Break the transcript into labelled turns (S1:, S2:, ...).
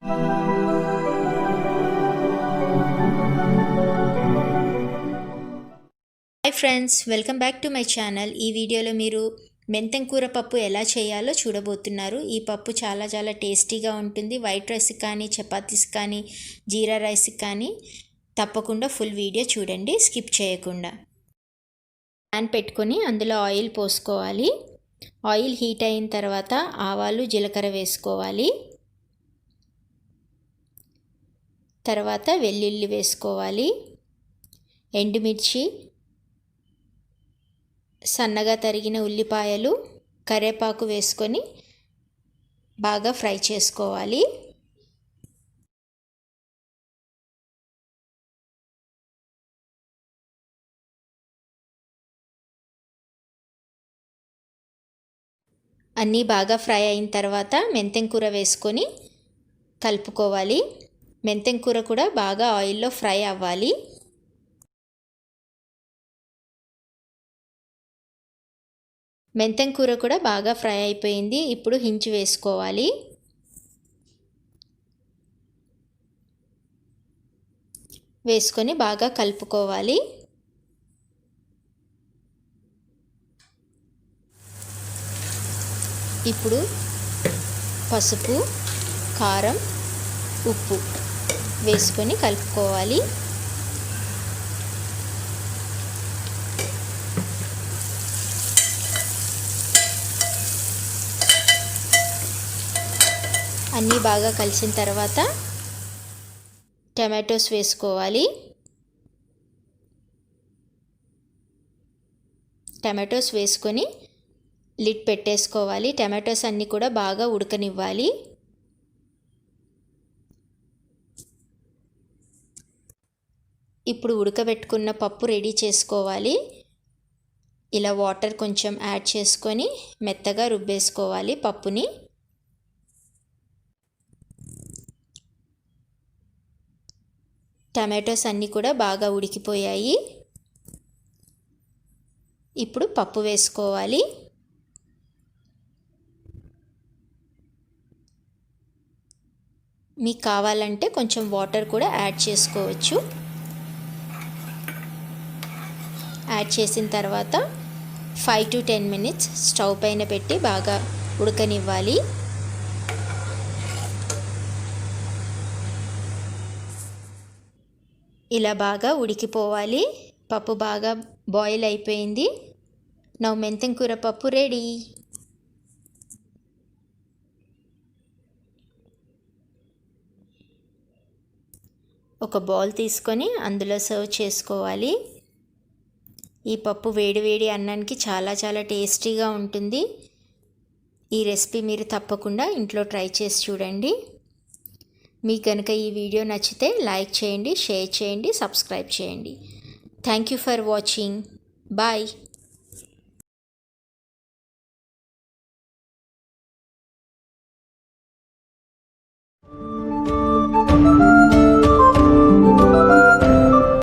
S1: Hi friends, welcome back to my channel. ఈ వీడియోలో మీరు మెంతం కూర పప్పు ఎలా చేయాలో చూడబోతున్నారు. ఈ పప్పు చాలా చాలా టేస్టీగా ఉంటుంది. వైట్ రైస్కి కానీ, చపాతీస్ కానీ, జీరా రైస్కి కానీ తప్పకుండా ఫుల్ వీడియో చూడండి, స్కిప్ చేయకుండా. ప్యాన్ పెట్టుకొని అందులో ఆయిల్ పోసుకోవాలి. ఆయిల్ హీట్ అయిన తర్వాత ఆవాలు, జీలకర్ర వేసుకోవాలి. తర్వాత వెల్లుల్లి వేసుకోవాలి, ఎండుమిర్చి, సన్నగా తరిగిన ఉల్లిపాయలు, కరివేపాకు వేసుకొని బాగా ఫ్రై చేసుకోవాలి. అన్నీ బాగా ఫ్రై అయిన తర్వాత మెంతం కూర వేసుకొని కలుపుకోవాలి. మెంతం కూర కూడా బాగా ఆయిల్లో ఫ్రై అవ్వాలి. మెంతం కూర కూడా బాగా ఫ్రై అయిపోయింది. ఇప్పుడు హింగ్ వేసుకోవాలి. వేసుకొని బాగా కలుపుకోవాలి. ఇప్పుడు పసుపు, కారం, ఉప్పు వేసుకొని కలుపుకోవాలి. అన్నీ బాగా కలిసిన తర్వాత టమాటోస్ వేసుకోవాలి. టమాటోస్ వేసుకొని లిడ్ పెట్టేసుకోవాలి. టమాటోస్ అన్నీ కూడా బాగా ఉడకనివ్వాలి. ఇప్పుడు ఉడకబెట్టుకున్న పప్పు రెడీ చేసుకోవాలి. ఇలా వాటర్ కొంచెం యాడ్ చేసుకొని మెత్తగా రుబ్బేసుకోవాలి పప్పుని. టమాటోస్ అన్నీ కూడా బాగా ఉడికిపోయాయి. ఇప్పుడు పప్పు వేసుకోవాలి. మీకు కావాలంటే కొంచెం వాటర్ కూడా యాడ్ చేసుకోవచ్చు. యాడ్ చేసిన తర్వాత 5 to 10 minutes స్టవ్ పైన పెట్టి బాగా ఉడకనివ్వాలి. ఇలా బాగా ఉడికిపోవాలి. పప్పు బాగా బాయిల్ అయిపోయింది. నౌ మెంతం కూర పప్పు రెడీ. ఒక బౌల్ తీసుకొని అందులో సర్వ్ చేసుకోవాలి. ఈ పప్పు వేడి వేడి అన్నానికి చాలా చాలా టేస్టీగా ఉంటుంది. ఈ రెసిపీ మీరు తప్పకుండా ఇంట్లో ట్రై చేసి చూడండి. మీకు కనుక ఈ వీడియో నచ్చితే లైక్ చేయండి, షేర్ చేయండి, సబ్స్క్రైబ్ చేయండి. Thank you for watching. Bye.